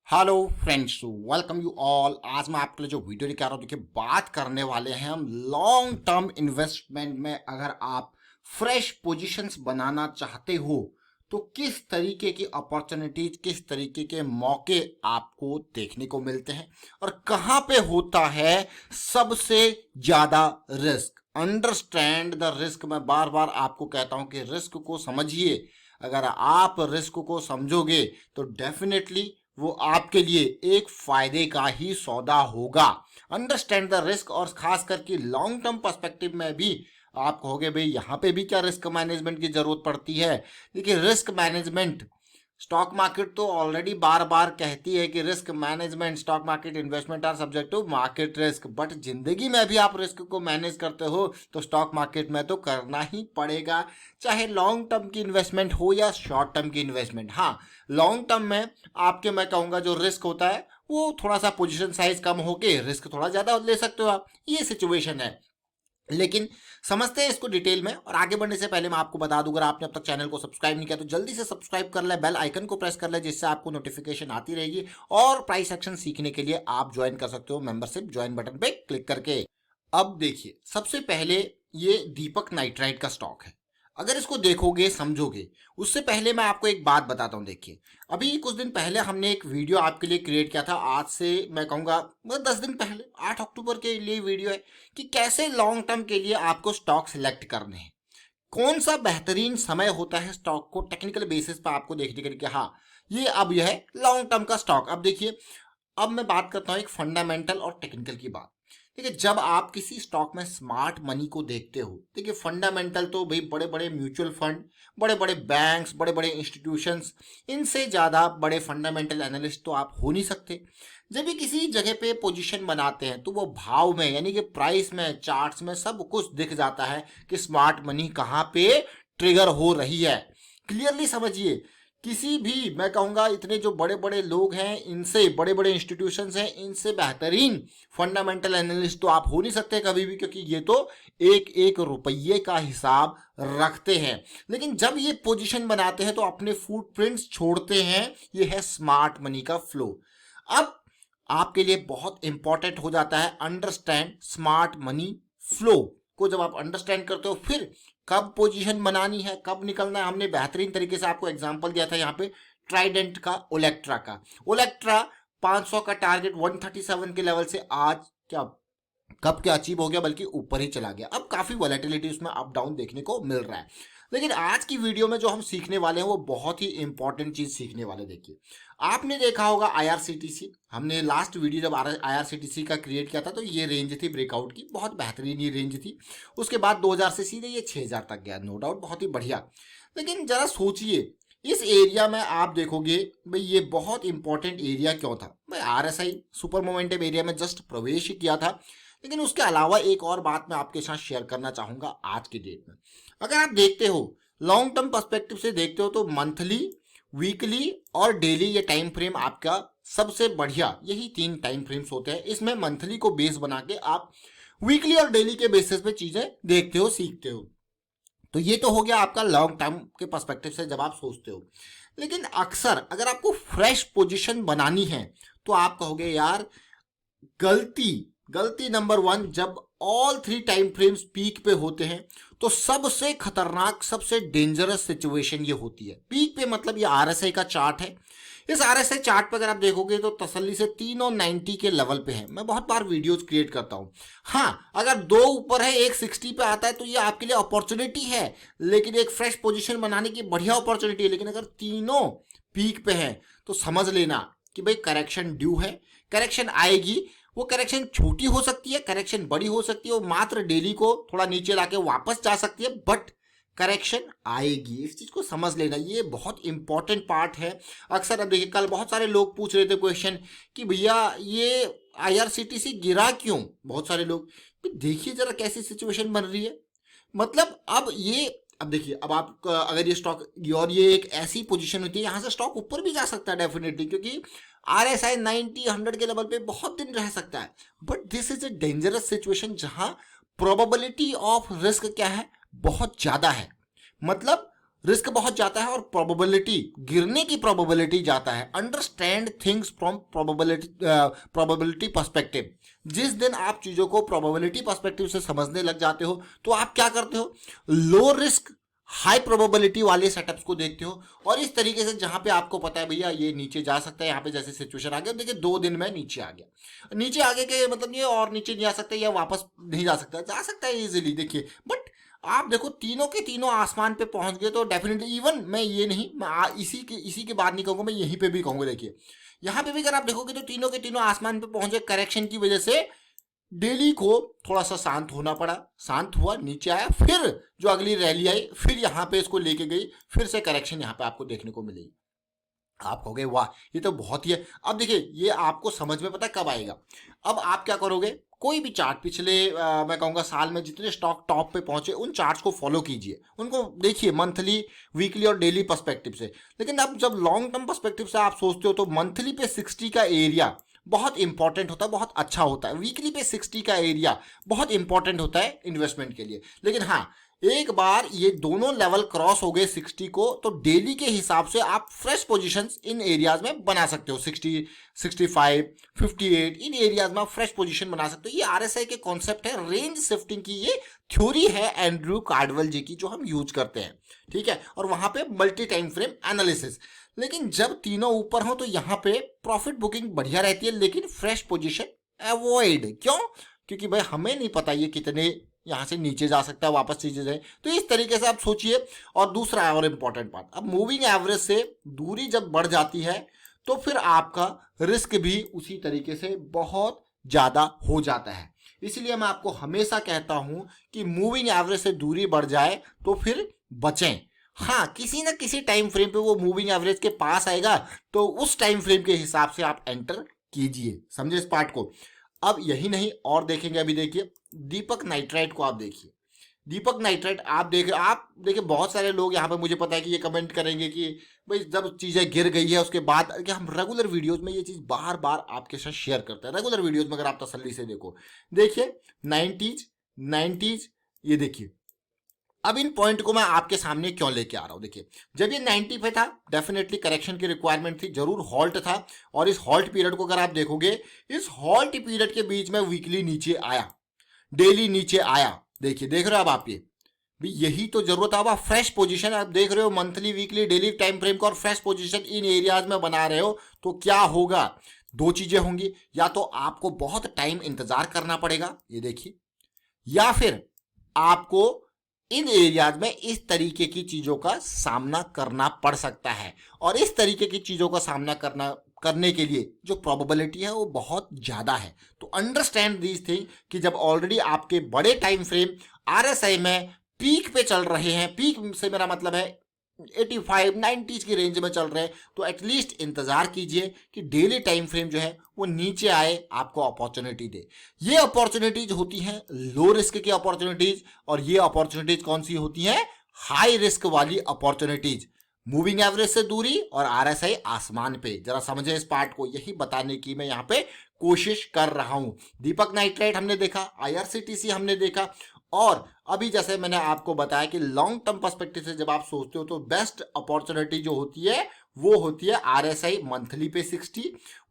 Hello friends, welcome you all. आज मैं आपके लिए जो वीडियो लेके आ रहा हूँ, देखिए बात करने वाले हैं हम लॉन्ग टर्म इन्वेस्टमेंट में। अगर आप फ्रेश पोजीशंस बनाना चाहते हो तो किस तरीके की अपॉर्चुनिटीज, किस तरीके के मौके आपको देखने को मिलते हैं और कहाँ पे होता है सबसे ज्यादा रिस्क। Understand the risk. मैं बार बार आपको कहता हूं कि रिस्क को समझिए। अगर आप रिस्क को समझोगे तो डेफिनेटली वो आपके लिए एक फायदे का ही सौदा होगा। Understand the risk. और खास करके लॉन्ग टर्म पर्सपेक्टिव में भी आप कहोगे भाई यहाँ पे भी क्या रिस्क मैनेजमेंट की जरूरत पड़ती है। देखिए रिस्क मैनेजमेंट, स्टॉक मार्केट तो ऑलरेडी बार बार कहती है कि risk management, stock market investment are subject to market risk. But जिंदगी में भी आप रिस्क को मैनेज करते हो तो स्टॉक मार्केट में तो करना ही पड़ेगा, चाहे लॉन्ग टर्म की इन्वेस्टमेंट हो या शॉर्ट टर्म की इन्वेस्टमेंट। हाँ, लॉन्ग टर्म में आपके, मैं कहूँगा जो रिस्क होता है वो थोड़ा सा पोजीशन साइज कम होके रिस्क थोड़ा ज़्यादा ले सकते हो आप, ये सिचुएशन है। लेकिन समझते हैं इसको डिटेल में। और आगे बढ़ने से पहले मैं आपको बता दूं, अगर आपने अब तक चैनल को सब्सक्राइब नहीं किया तो जल्दी से सब्सक्राइब कर ले, बेल आइकन को प्रेस कर ले, जिससे आपको नोटिफिकेशन आती रहेगी। और प्राइस एक्शन सीखने के लिए आप ज्वाइन कर सकते हो मेंबरशिप ज्वाइन बटन पे क्लिक करके। अब देखिए, सबसे पहले ये दीपक नाइट्राइट का स्टॉक है। अगर इसको देखोगे समझोगे, उससे पहले मैं आपको एक बात बताता हूँ। देखिए, अभी कुछ दिन पहले हमने एक वीडियो आपके लिए क्रिएट किया था। आज से मैं कहूँगा 10 दिन पहले, 8 अक्टूबर के लिए वीडियो है कि कैसे लॉन्ग टर्म के लिए आपको स्टॉक सिलेक्ट करने हैं, कौन सा बेहतरीन समय होता है स्टॉक को टेक्निकल बेसिस पर आपको देखने के लिए कि हाँ ये अब यह है लॉन्ग टर्म का स्टॉक। अब देखिए, अब मैं बात करता हूँ एक फंडामेंटल और टेक्निकल की बात। देखिए, जब आप किसी स्टॉक में स्मार्ट मनी को देखते हो, देखिए फंडामेंटल तो भाई बड़े बड़े म्यूचुअल फंड, बड़े बड़े बैंक्स, बड़े बड़े इंस्टीट्यूशंस, इनसे ज़्यादा बड़े फंडामेंटल एनालिस्ट तो आप हो नहीं सकते। जब भी किसी जगह पे पोजीशन बनाते हैं तो वो भाव में, यानी कि प्राइस में, चार्ट्स में सब कुछ दिख जाता है कि स्मार्ट मनी कहाँ पे ट्रिगर हो रही है। क्लियरली समझिए, किसी भी, मैं कहूँगा इतने जो बड़े बड़े लोग हैं, इनसे बड़े बड़े इंस्टीट्यूशंस हैं, इनसे बेहतरीन फंडामेंटल एनालिस्ट तो आप हो नहीं सकते कभी भी, क्योंकि ये तो एक एक रुपये का हिसाब रखते हैं। लेकिन जब ये पोजीशन बनाते हैं तो अपने फुटप्रिंट्स छोड़ते हैं। ये है स्मार्ट मनी का फ्लो। अब आपके लिए बहुत इंपॉर्टेंट हो जाता है अंडरस्टैंड स्मार्ट मनी फ्लो को। जब आप अंडरस्टैंड करते हो, फिर कब पोजीशन बनानी है, कब निकलना है। हमने बेहतरीन तरीके से आपको एग्जांपल दिया था यहाँ पे ट्राइडेंट का, ओलेक्ट्रा का। ओलेक्ट्रा 500 का टारगेट 137 के लेवल से आज क्या, कब क्या अचीव हो गया, बल्कि ऊपर ही चला गया। अब काफी वॉलेटिलिटी उसमें अप डाउन देखने को मिल रहा है। लेकिन आज की वीडियो में जो हम सीखने वाले हैं वो बहुत ही इंपॉर्टेंट चीज सीखने वाले। देखिए, आपने देखा होगा आईआरसीटीसी, हमने लास्ट वीडियो जब आईआरसीटीसी का क्रिएट किया था तो ये रेंज थी ब्रेकआउट की, बहुत बेहतरीन ये रेंज थी। उसके बाद 2000 से सीधे ये 6000 तक गया, नो डाउट बहुत ही बढ़िया। लेकिन जरा सोचिए, इस एरिया में आप देखोगे भाई ये बहुत इंपॉर्टेंट एरिया क्यों था। भाई आरएसआई सुपर मोमेंटम एरिया में जस्ट प्रवेश ही किया था। लेकिन उसके अलावा एक और बात मैं आपके साथ शेयर करना चाहूंगा आज की डेट में। अगर आप देखते हो, लॉन्ग टर्म पर्सपेक्टिव से देखते हो तो मंथली, वीकली और डेली ये टाइम फ्रेम आपका सबसे बढ़िया, यही 3 टाइम फ्रेम्स होते हैं। इसमें मंथली को बेस बना के आप वीकली और डेली के बेसिस पे चीजें देखते हो, सीखते हो। तो ये तो हो गया आपका लॉन्ग टर्म के पर्सपेक्टिव से जब आप सोचते हो। लेकिन अक्सर अगर आपको फ्रेश पोजीशन बनानी है तो आप कहोगे यार गलती गलती नंबर 1, जब ऑल 3 टाइम फ्रेम्स पीक पे होते हैं तो सबसे खतरनाक, सबसे डेंजरस सिचुएशन ये होती है। पीक पे मतलब ये आरएसआई का चार्ट है। इस आरएसआई चार्ट पे अगर आप देखोगे तो तसल्ली से 390 के लेवल पे है। मैं बहुत बार वीडियोस क्रिएट करता हूं। हाँ, अगर 2 ऊपर है, एक 60 पे आता है तो ये आपके लिए अपॉर्चुनिटी है, लेकिन एक फ्रेश पोजीशन बनाने की बढ़िया अपॉर्चुनिटी है। लेकिन अगर तीनों पीक पे है तो समझ लेना कि भाई करेक्शन ड्यू है, करेक्शन आएगी। वो करेक्शन छोटी हो सकती है, करेक्शन बड़ी हो सकती है, वो मात्र डेली को थोड़ा नीचे लाके वापस जा सकती है, बट करेक्शन आएगी। इस चीज को समझ लेना, ये बहुत इंपॉर्टेंट पार्ट है। अक्सर अब देखिए, कल बहुत सारे लोग पूछ रहे थे क्वेश्चन कि भैया ये आईआरसीटीसी गिरा क्यों। बहुत सारे लोग, देखिए जरा कैसी सिचुएशन बन रही है। मतलब अब देखिए, अब आप अगर ये स्टॉक, और ये एक ऐसी पोजीशन होती है यहाँ से स्टॉक ऊपर भी जा सकता है डेफिनेटली, क्योंकि आरएसआई 90 100 के लेवल पे बहुत दिन रह सकता है। But this is a dangerous situation जहां प्रोबेबिलिटी ऑफ रिस्क क्या है, बहुत ज्यादा है। मतलब रिस्क बहुत जाता है और प्रोबेबिलिटी, गिरने की प्रोबेबिलिटी जाता है। Understand things from probability perspective. जिस दिन आप चीजों को प्रोबेबिलिटी पर्सपेक्टिव से समझने लग जाते हो तो आप क्या करते हो, लो रिस्क हाई प्रोबेबिलिटी वाले सेटअप्स को देखते हो। और इस तरीके से जहां पे आपको पता है भैया ये नीचे जा सकता है, यहाँ पे जैसे सिचुएशन आ गया, देखिए 2 दिन में नीचे आ गया, नीचे आगे के मतलब ये और नीचे नहीं आ सकता या वापस नहीं जा सकता है इजीली, देखिए। बट आप देखो तीनों के तीनों आसमान पे पहुंच गए तो डेफिनेटली, इवन मैं ये नहीं, मैं इसी के बाद नहीं कहूंगा, मैं यहीं पे भी कहूंगा। देखिए यहाँ पे भी अगर आप देखोगे तो तीनों के तीनों आसमान पे पहुंचे, करेक्शन की वजह से डेली को थोड़ा सा शांत होना पड़ा, शांत हुआ, नीचे आया, फिर जो अगली रैली आई फिर यहाँ पे इसको लेके गई, फिर से करेक्शन यहाँ पे आपको देखने को मिलेगी। आप कहोगे वाह ये तो बहुत ही है। अब देखिए ये आपको समझ में पता कब आएगा, अब आप क्या करोगे, कोई भी चार्ट पिछले मैं कहूँगा साल में जितने स्टॉक टॉप पे पहुंचे उन चार्ट्स को फॉलो कीजिए, उनको देखिए मंथली, वीकली और डेली पर्सपेक्टिव से। लेकिन अब जब लॉन्ग टर्म पर्सपेक्टिव से आप सोचते हो तो मंथली पे 60 का एरिया बहुत इंपॉर्टेंट होता है, बहुत अच्छा होता है। वीकली पे 60 का एरिया बहुत इंपॉर्टेंट होता है इन्वेस्टमेंट के लिए। लेकिन हाँ, एक बार ये दोनों लेवल क्रॉस हो गए 60 को तो डेली के हिसाब से आप फ्रेश पोजीशंस इन एरियाज में बना सकते हो। 60, 65, 58 इन एरियाज में आप फ्रेश पोजीशन बना सकते हो। ये आरएसआई के कॉन्सेप्ट है, रेंज शिफ्टिंग की ये थ्योरी है एंड्रयू कार्डवेल जी की, जो हम यूज करते हैं, ठीक है। और वहां पे मल्टी टाइम फ्रेम एनालिसिस। लेकिन जब तीनों ऊपर हो तो यहाँ पे प्रॉफिट बुकिंग बढ़िया रहती है, लेकिन फ्रेश पोजीशन अवॉइड। क्यों? क्योंकि भाई हमें नहीं पता ये कितने यहाँ से नीचे जा सकता है, वापस नीचे जाए, तो इस तरीके से आप सोचिए। और दूसरा और इंपॉर्टेंट बात, अब मूविंग एवरेज से दूरी जब बढ़ जाती है तो फिर आपका रिस्क भी उसी तरीके से बहुत ज्यादा हो जाता है। इसलिए मैं आपको हमेशा कहता हूं कि मूविंग एवरेज से दूरी बढ़ जाए तो फिर बचें। हाँ, किसी ना किसी टाइम फ्रेम पे वो मूविंग एवरेज के पास आएगा तो उस टाइम फ्रेम के हिसाब से आप एंटर कीजिए, समझे इस पार्ट को। अब यही नहीं और देखेंगे, अभी देखिए दीपक नाइट्राइट को आप देखिए। दीपक नाइट्राइट आप देखिए बहुत सारे लोग यहाँ पे मुझे पता है कि ये कमेंट करेंगे कि भाई जब चीजें गिर गई है उसके बाद, कि हम रेगुलर वीडियोस में ये चीज बार बार आपके साथ शेयर करते हैं। रेगुलर वीडियोस में अगर आप तसल्ली से देखो, देखिए 90s ये देखिए। अब इन पॉइंट को मैं आपके सामने क्यों लेके आ रहा हूं, देखिए जब ये 90 पे था डेफिनेटली करेक्शन की रिक्वायरमेंट थी, जरूर हॉल्ट था। और इस हॉल्ट पीरियड को अगर आप देखोगे, इस हॉल्ट पीरियड के बीच में वीकली नीचे आया, डेली नीचे आया, देखिए देख रहे हो अब आप ये भी, यही तो जरूरत है। अब आप फ्रेश पोजीशन आप देख रहे हो, monthly, weekly, daily time frame को, और फ्रेश पोजीशन इन एरियाज में बना रहे हो तो क्या होगा, दो चीजें होंगी, या तो आपको बहुत टाइम इंतजार करना पड़ेगा, ये देखिए, या फिर आपको इन एरियाज में इस तरीके की चीजों का सामना करना पड़ सकता है। और इस तरीके की चीजों का सामना करने के लिए जो प्रोबेबिलिटी है वो बहुत ज्यादा है। तो अंडरस्टैंड दीज थिंग कि जब ऑलरेडी आपके बड़े टाइम फ्रेम आरएसआई में पीक पे चल रहे हैं, पीक से मेरा मतलब है 85, 90s की रेंज में चल रहे हैं, तो एटलीस्ट इंतजार कीजिए कि डेली टाइम फ्रेम जो है वो नीचे आए, आपको अपॉर्चुनिटी दे। ये अपॉर्चुनिटीज होती हैं लो रिस्क की अपॉर्चुनिटीज, और ये अपॉर्चुनिटीज कौन सी होती हैं, हाई रिस्क वाली अपॉर्चुनिटीज। मूविंग एवरेज से दूरी और आरएसआई आसमान पे, जरा समझे इस पार्ट को, यही बताने की मैं यहाँ पे कोशिश कर रहा हूं। दीपक नाइट्राइट हमने देखा, आईआरसीटीसी हमने देखा, और अभी जैसे मैंने आपको बताया कि लॉन्ग टर्म पर्सपेक्टिव से जब आप सोचते हो तो बेस्ट अपॉर्चुनिटी जो होती है वो होती है आरएसआई मंथली पे 60,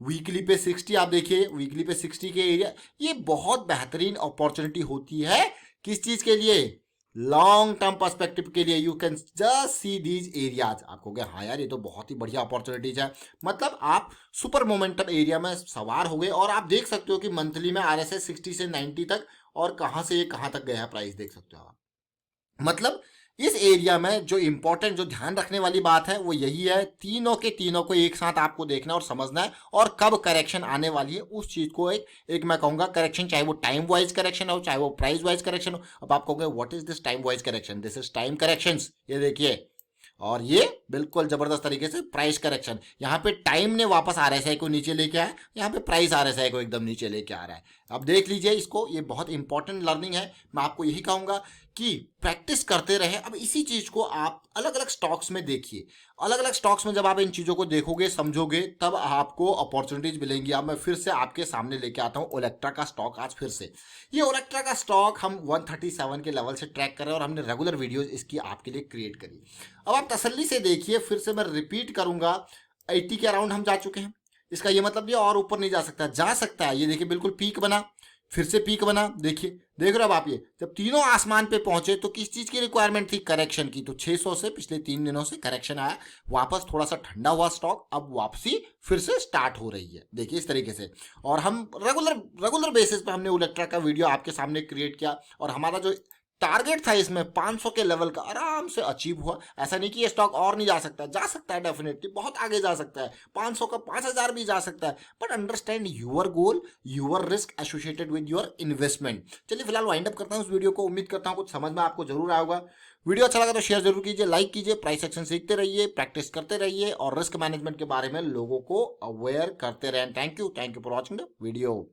वीकली पे 60। आप देखिए वीकली पे 60 के एरिया, ये बहुत बेहतरीन अपॉर्चुनिटी होती है किस चीज के लिए, लॉन्ग टर्म पर्सपेक्टिव के लिए। You can just see these areas. आप कहोगे हाँ यार ये तो बहुत ही बढ़िया अपॉर्चुनिटीज है, मतलब आप सुपर मोमेंटम एरिया में सवार हो गए। और आप देख सकते हो कि मंथली में आरएसआई 60 से 90 तक, और कहां से ये कहां तक गया है प्राइस देख सकते हो आप। मतलब इस एरिया में जो इंपॉर्टेंट, जो ध्यान रखने वाली बात है वो यही है, तीनों के तीनों को एक साथ आपको देखना और समझना है, और कब करेक्शन आने वाली है उस चीज को एक मैं कहूंगा करेक्शन, चाहे वो टाइम वाइज करेक्शन हो, चाहे वो प्राइस वाइज करेक्शन हो। अब आप कहोगे what is this time wise correction, this is time corrections, ये देखिए। और ये बिल्कुल जबरदस्त तरीके से प्राइस करेक्शन, यहाँ पे टाइम ने वापस आरएसआई को नीचे लेके आया, यहाँ पे प्राइस आरएसआई को एकदम नीचे लेके आ रहा है। अब देख लीजिए इसको, ये बहुत इंपॉर्टेंट लर्निंग है। मैं आपको यही कहूंगा कि प्रैक्टिस करते रहे। अब इसी चीज को आप अलग अलग स्टॉक्स में देखिए। अलग अलग स्टॉक्स में जब आप इन चीजों को देखोगे, समझोगे, तब आपको अपॉर्चुनिटीज मिलेंगी। अब मैं फिर से आपके सामने लेके आता हूं ओलेक्ट्रा का स्टॉक। आज फिर से ये ओलेक्ट्रा का स्टॉक हम 137 के लेवल से ट्रैक कर रहे हैं और हमने रेगुलर वीडियोज इसकी आपके लिए क्रिएट करी। अब आप तसल्ली से देखिए, फिर से मैं रिपीट करूंगा, 80 के अराउंड हम जा चुके हैं। इसका ये मतलब ये और ऊपर नहीं जा सकता, जा सकता है। ये देखिए बिल्कुल पीक बना, फिर से पीक बना। देखिए, देख रहे हो अब आप, ये जब तीनों आसमान पे पहुंचे तो किस चीज की रिक्वायरमेंट थी? करेक्शन की। तो 600 से पिछले 3 दिनों से करेक्शन आया, वापस थोड़ा सा ठंडा हुआ स्टॉक, अब वापसी फिर से स्टार्ट हो रही है। देखिए इस तरीके से। और हम रेगुलर बेसिस पे हमने इलेक्ट्रा का वीडियो आपके सामने क्रिएट किया और हमारा जो टारगेट था इसमें 500 के लेवल का आराम से अचीव हुआ। ऐसा नहीं कि ये स्टॉक और नहीं जा सकता है डेफिनेटली, बहुत आगे जा सकता है। 500 का 5000 भी जा सकता है। But understand your goal, your risk associated with your investment. चलिए फिलहाल वाइंड अप करता हूँ इस वीडियो को। उम्मीद करता हूँ कुछ समझ में आपको जरूर आया होगा। वीडियो अच्छा लगा तो शेयर जरूर कीजिए, लाइक कीजिए। प्राइस एक्शन सीखते रहिए, प्रैक्टिस करते रहिए और रिस्क मैनेजमेंट के बारे में लोगों को अवेयर करते रहें। Thank you for watching the video.